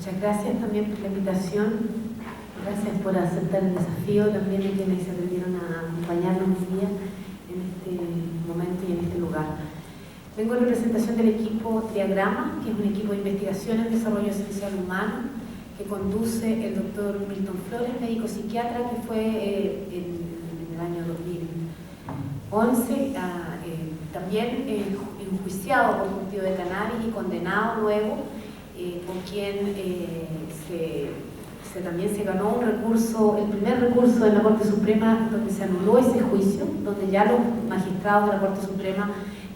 Muchas gracias también por la invitación, gracias por aceptar el desafío también de quienes se atrevieron a acompañarnos hoy día en este momento y en este lugar. Vengo en representación del equipo Triagrama, que es un equipo de investigación en desarrollo esencial humano, que conduce el doctor Milton Flores, médico psiquiatra, que fue en el año 2011 también enjuiciado por cultivo de cannabis y condenado luego, con quien también se ganó un recurso, el primer recurso de la Corte Suprema, donde se anuló ese juicio, donde ya los magistrados de la Corte Suprema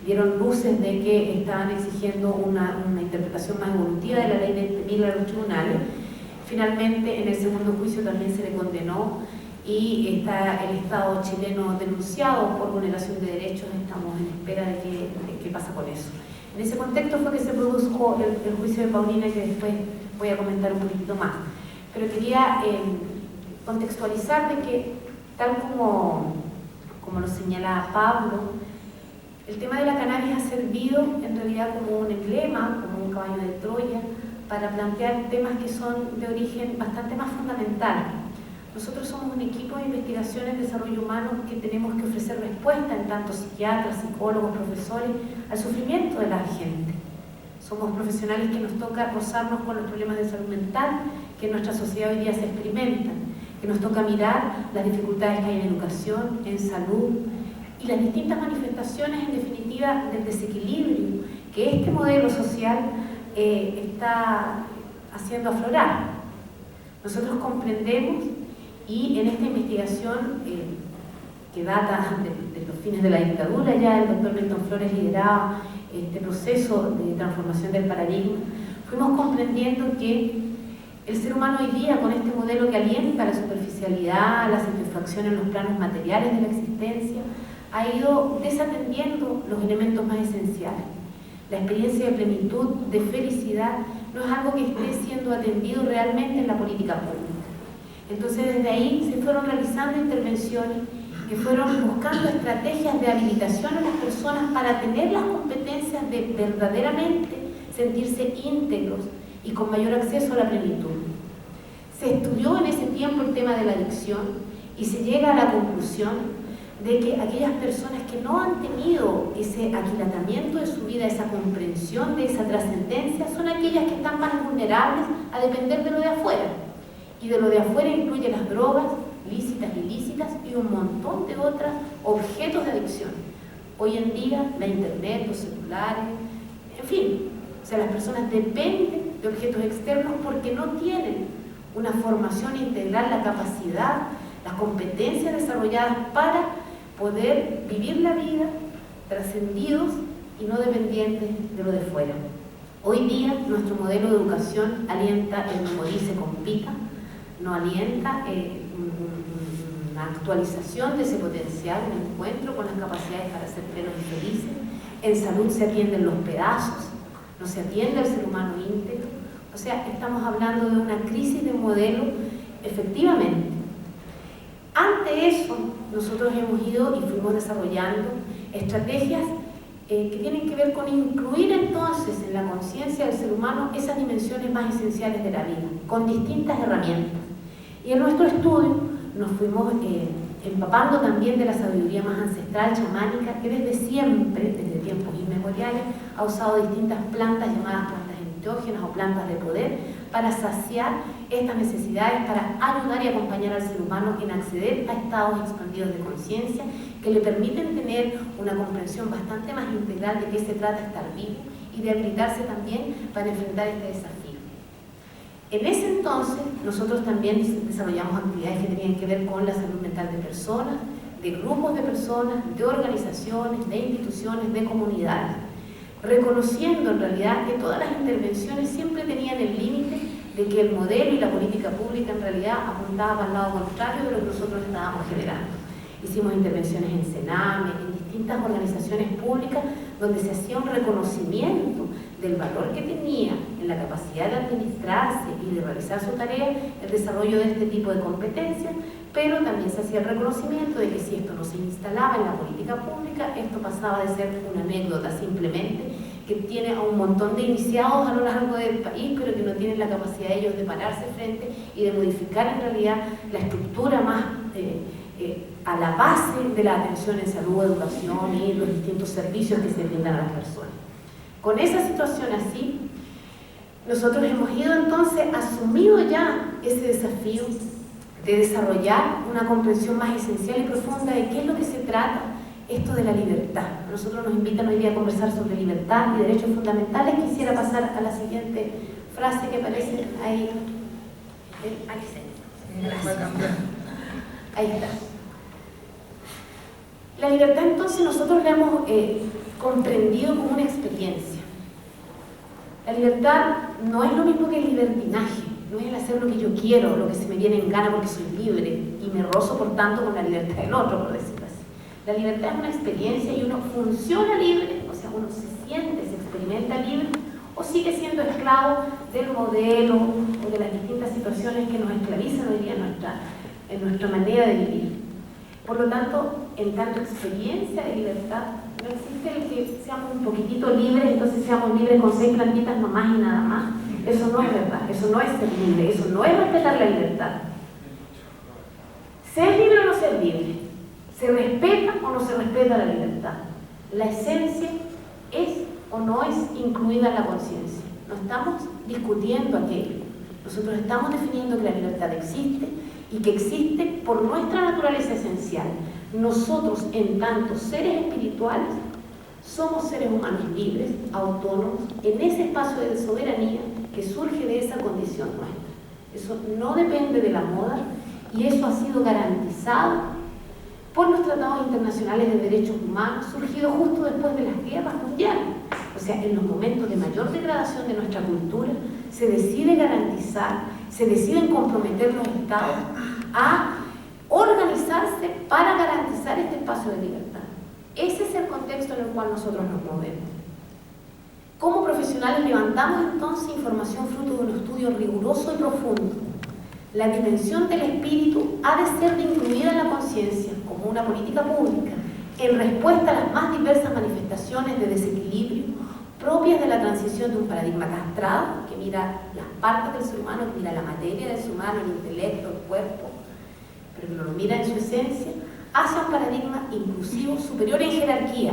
dieron luces de que estaban exigiendo una interpretación más evolutiva de la ley de 20.000 a los tribunales. Finalmente, en el segundo juicio también se le condenó y está el Estado chileno denunciado por vulneración de derechos. Estamos en espera de qué pasa con eso. En ese contexto fue que se produjo el juicio de Paulina, que después voy a comentar un poquito más. Pero quería contextualizar de que, tal como lo señala Pablo, el tema de la cannabis ha servido en realidad como un emblema, como un caballo de Troya, para plantear temas que son de origen bastante más fundamental. Nosotros somos un equipo de investigación en desarrollo humano que tenemos que ofrecer respuesta, en tanto psiquiatras, psicólogos, profesores, al sufrimiento de la gente. Somos profesionales que nos toca rozarnos con los problemas de salud mental que en nuestra sociedad hoy día se experimentan, que nos toca mirar las dificultades que hay en educación, en salud, y las distintas manifestaciones, en definitiva, del desequilibrio que este modelo social está haciendo aflorar. Nosotros comprendemos, y en esta investigación que data de los fines de la dictadura, ya el doctor Milton Flores lideraba este proceso de transformación del paradigma, fuimos comprendiendo que el ser humano hoy día, con este modelo que alienta la superficialidad, la satisfacción en los planos materiales de la existencia, ha ido desatendiendo los elementos más esenciales. La experiencia de plenitud, de felicidad, no es algo que esté siendo atendido realmente en la política pública. Entonces, desde ahí se fueron realizando intervenciones que fueron buscando estrategias de habilitación a las personas para tener las competencias de verdaderamente sentirse íntegros y con mayor acceso a la plenitud. Se estudió en ese tiempo el tema de la adicción y se llega a la conclusión de que aquellas personas que no han tenido ese aquilatamiento de su vida, esa comprensión de esa trascendencia, son aquellas que están más vulnerables a depender de lo de afuera. Y de lo de afuera incluye las drogas, lícitas, ilícitas y un montón de otros objetos de adicción. Hoy en día, la internet, los celulares, en fin, o sea, las personas dependen de objetos externos porque no tienen una formación integral, la capacidad, las competencias desarrolladas para poder vivir la vida trascendidos y no dependientes de lo de fuera. Hoy día nuestro modelo de educación alienta el memorice con pica, no alienta una actualización de ese potencial, un encuentro con las capacidades para ser plenos y felices. En salud se atienden los pedazos, no se atiende al ser humano íntegro. O sea, estamos hablando de una crisis de modelo, efectivamente. Ante eso, nosotros hemos ido y fuimos desarrollando estrategias que tienen que ver con incluir entonces en la conciencia del ser humano esas dimensiones más esenciales de la vida, con distintas herramientas. Y en nuestro estudio nos fuimos empapando también de la sabiduría más ancestral, chamánica, que desde siempre, desde tiempos inmemoriales, ha usado distintas plantas llamadas plantas enteógenas o plantas de poder para saciar estas necesidades, para ayudar y acompañar al ser humano en acceder a estados expandidos de conciencia que le permiten tener una comprensión bastante más integral de qué se trata estar vivo y de habilitarse también para enfrentar este desafío. En ese entonces, nosotros también desarrollamos actividades que tenían que ver con la salud mental de personas, de grupos de personas, de organizaciones, de instituciones, de comunidades, reconociendo en realidad que todas las intervenciones siempre tenían el límite de que el modelo y la política pública en realidad apuntaba para el lado contrario de lo que nosotros estábamos generando. Hicimos intervenciones en Sename, en distintas organizaciones públicas, donde se hacía un reconocimiento del valor que tenía en la capacidad de administrarse y de realizar su tarea, el desarrollo de este tipo de competencias, pero también se hacía el reconocimiento de que si esto no se instalaba en la política pública, esto pasaba de ser una anécdota simplemente que tiene a un montón de iniciados a lo largo del país, pero que no tienen la capacidad ellos de pararse frente y de modificar en realidad la estructura más a la base de la atención en salud, educación y los distintos servicios que se brindan a las personas. Con esa situación así, nosotros hemos ido entonces, asumido ya ese desafío de desarrollar una comprensión más esencial y profunda de qué es lo que se trata esto de la libertad. A nosotros nos invitan hoy día a conversar sobre libertad y derechos fundamentales. Quisiera pasar a la siguiente frase que aparece ahí. Ahí está. La libertad entonces nosotros la hemos comprendido como una experiencia. La libertad no es lo mismo que el libertinaje, no es el hacer lo que yo quiero, lo que se me viene en gana porque soy libre y me rozo por tanto con la libertad del otro, por decirlo así. La libertad es una experiencia y uno funciona libre, o sea, uno se siente, se experimenta libre, o sigue siendo esclavo del modelo o de las distintas situaciones que nos esclavizan hoy día en nuestra manera de vivir. Por lo tanto, en tanto experiencia de libertad, no existe el que seamos un poquitito libres, entonces seamos libres con 6 plantitas nomás y nada más. Eso no es verdad, eso no es ser libre, eso no es respetar la libertad. ¿Ser libre o no ser libre? ¿Se respeta o no se respeta la libertad? La esencia es o no es incluida en la conciencia. No estamos discutiendo aquello. Nosotros estamos definiendo que la libertad existe y que existe por nuestra naturaleza esencial. Nosotros, en tanto seres espirituales, somos seres humanos libres, autónomos, en ese espacio de soberanía que surge de esa condición nuestra. Eso no depende de la moda y eso ha sido garantizado por los tratados internacionales de derechos humanos surgidos justo después de las guerras mundiales. O sea, en los momentos de mayor degradación de nuestra cultura, se decide garantizar, se deciden comprometer los estados a organizarse para garantizar este espacio de libertad. Ese es el contexto en el cual nosotros nos movemos. Como profesionales levantamos entonces información fruto de un estudio riguroso y profundo. La dimensión del espíritu ha de ser incluida en la conciencia como una política pública en respuesta a las más diversas manifestaciones de desequilibrio propias de la transición de un paradigma castrado que mira las partes del ser humano, que mira la materia del ser humano, el intelecto, el cuerpo, pero que no lo mira en su esencia, hacia un paradigma inclusivo superior en jerarquía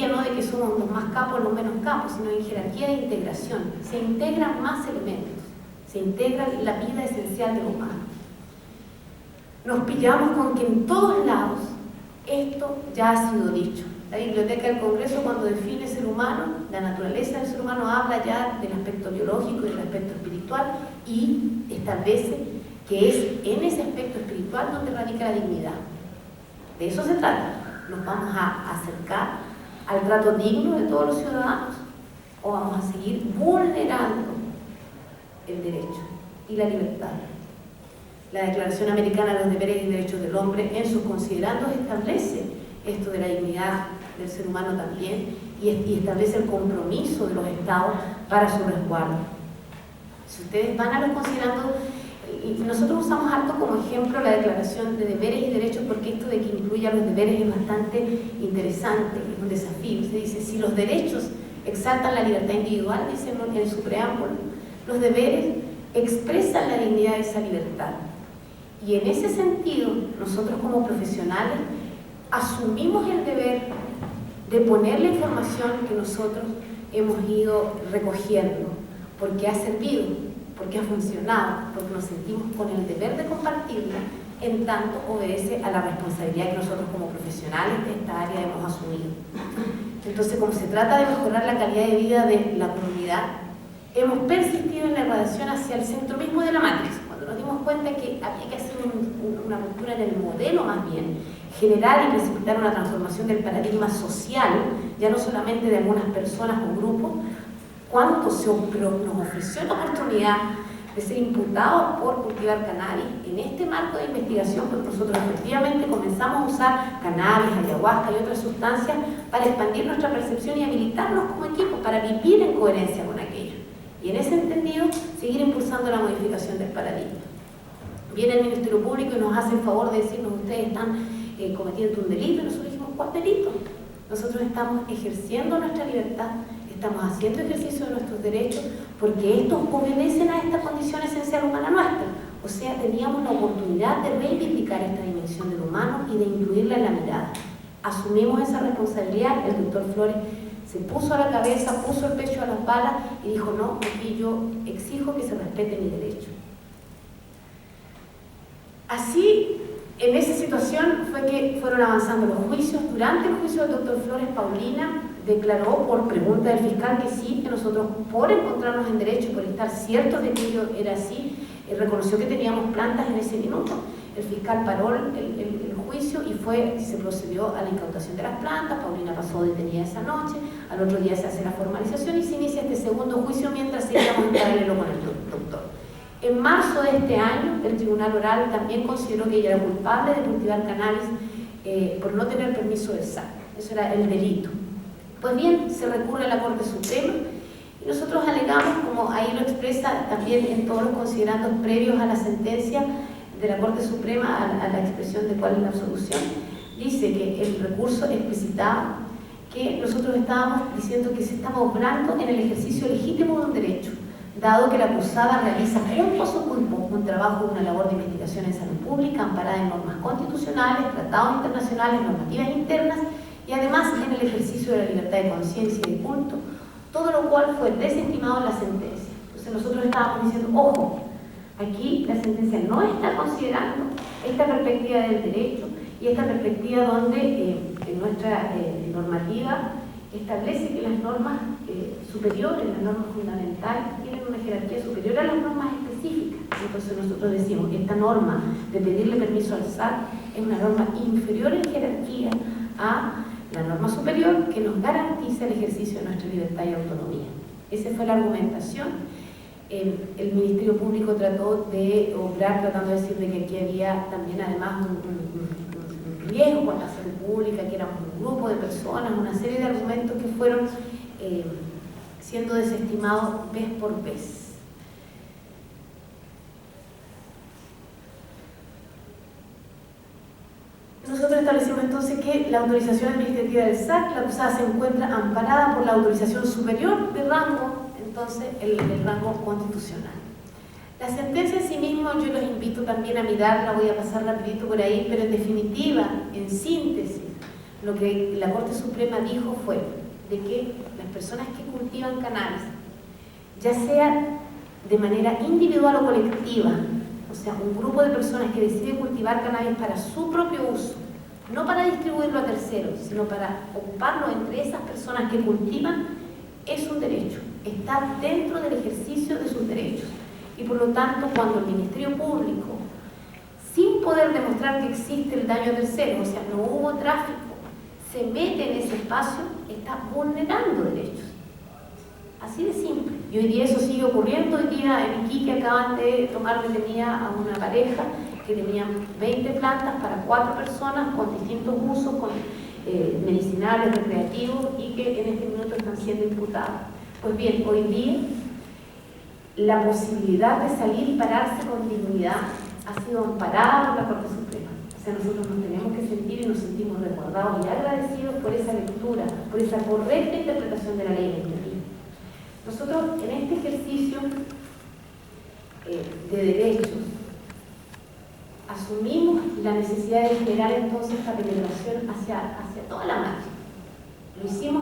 no de que somos los más capos o los menos capos, sino en jerarquía de integración. Se integran más elementos, se integra la vida esencial del humano. Nos pillamos con que en todos lados esto ya ha sido dicho. La Biblioteca del Congreso, cuando define ser humano, la naturaleza del ser humano, habla ya del aspecto biológico y del aspecto espiritual y establece que es en ese aspecto espiritual donde radica la dignidad. De eso se trata. ¿Nos vamos a acercar al trato digno de todos los ciudadanos o vamos a seguir vulnerando el derecho y la libertad? La Declaración Americana de los Deberes y Derechos del Hombre en sus considerandos establece esto de la dignidad del ser humano también y establece el compromiso de los estados para su resguardo. Si ustedes van a los considerandos, y nosotros usamos harto como ejemplo la Declaración de Deberes y Derechos porque esto de que incluya los deberes es bastante interesante, es un desafío. Se dice, si los derechos exaltan la libertad individual, dice en su preámbulo, los deberes expresan la dignidad de esa libertad. Y en ese sentido, nosotros como profesionales asumimos el deber de poner la información que nosotros hemos ido recogiendo, porque ha servido, porque ha funcionado, porque nos sentimos con el deber de compartirla, en tanto obedece a la responsabilidad que nosotros como profesionales de esta área hemos asumido. Entonces, como se trata de mejorar la calidad de vida de la comunidad, hemos persistido en la radiación hacia el centro mismo de la matriz. Cuando nos dimos cuenta que había que hacer una ruptura en el modelo más bien, generar y precipitar una transformación del paradigma social, ya no solamente de algunas personas o grupos, cuando nos ofreció la oportunidad de ser imputados por cultivar cannabis en este marco de investigación, porque nosotros efectivamente comenzamos a usar cannabis, ayahuasca y otras sustancias para expandir nuestra percepción y habilitarnos como equipo para vivir en coherencia con aquello. Y en ese entendido, seguir impulsando la modificación del paradigma. Viene el Ministerio Público y nos hace el favor de decirnos, ustedes están cometiendo un delito, y nosotros dijimos, ¿cuál delito? Nosotros estamos ejerciendo nuestra libertad, estamos haciendo ejercicio de nuestros derechos porque estos obedecen a esta condición esencial humana nuestra. O sea, teníamos la oportunidad de reivindicar esta dimensión del humano y de incluirla en la mirada. Asumimos esa responsabilidad, el doctor Flores se puso a la cabeza, puso el pecho a las balas y dijo, no, aquí yo exijo que se respete mi derecho. Así, en esa situación fue que fueron avanzando los juicios. Durante el juicio del doctor Flores, Paulina declaró por pregunta del fiscal que sí, que nosotros por encontrarnos en derecho, por estar ciertos de que ello era así, reconoció que teníamos plantas en ese minuto. El fiscal paró el juicio y se procedió a la incautación de las plantas. Paulina pasó detenida esa noche, al otro día se hace la formalización y se inicia este segundo juicio mientras seguíamos en paralelo con el doctor. En marzo de este año, el Tribunal Oral también consideró que ella era culpable de cultivar cannabis por no tener permiso del SAC. Eso era el delito. Pues bien, se recurre a la Corte Suprema y nosotros alegamos, como ahí lo expresa también en todos los considerandos previos a la sentencia de la Corte Suprema, a la expresión de cuál es la absolución, dice que el recurso explicitaba que nosotros estábamos diciendo que se estaba obrando en el ejercicio legítimo de un derecho, dado que la acusada realiza junto a su cuerpo un trabajo de una labor de investigación en salud pública amparada en normas constitucionales, tratados internacionales, normativas internas y además en el ejercicio de la libertad de conciencia y de culto, todo lo cual fue desestimado en la sentencia. Entonces nosotros estábamos diciendo, ojo, aquí la sentencia no está considerando esta perspectiva del derecho y esta perspectiva donde en nuestra normativa establece que las normas superiores, las normas fundamentales, tienen una jerarquía superior a las normas específicas. Entonces nosotros decimos que esta norma de pedirle permiso al SAC es una norma inferior en jerarquía a la norma superior que nos garantiza el ejercicio de nuestra libertad y autonomía. Esa fue la argumentación. El Ministerio Público trató de obrar, tratando de decir de que aquí había también además un riesgo con la salud pública, que éramos un grupo de personas, una serie de argumentos que fueron siendo desestimados vez por vez. Nosotros establecimos entonces que la autorización administrativa del SAC, la acusada se encuentra amparada por la autorización superior de rango, entonces el rango constitucional. La sentencia en sí misma yo los invito también a mirarla, voy a pasar rapidito por ahí, pero en definitiva, en síntesis, lo que la Corte Suprema dijo fue de que las personas que cultivan cannabis, ya sea de manera individual o colectiva, o sea, un grupo de personas que decide cultivar cannabis para su propio uso, no para distribuirlo a terceros, sino para ocuparlo entre esas personas que cultivan, es un derecho, está dentro del ejercicio de sus derechos. Y por lo tanto, cuando el Ministerio Público, sin poder demostrar que existe el daño a terceros, o sea, no hubo tráfico, se mete en ese espacio, está vulnerando derechos. Así de simple. Y hoy día eso sigue ocurriendo. Hoy día en Iquique acaban de tomar detenida a una pareja que tenían 20 plantas para 4 personas con distintos usos, con medicinales, recreativos, y que en este minuto están siendo imputados. Pues bien, hoy día la posibilidad de salir y pararse con dignidad ha sido amparada por la Corte Suprema. O sea, nosotros nos tenemos que sentir y nos sentimos recordados y agradecidos por esa lectura, por esa correcta interpretación de la ley electoral. Nosotros en este ejercicio de derechos asumimos la necesidad de generar entonces esta penetración hacia toda la marcha. Lo hicimos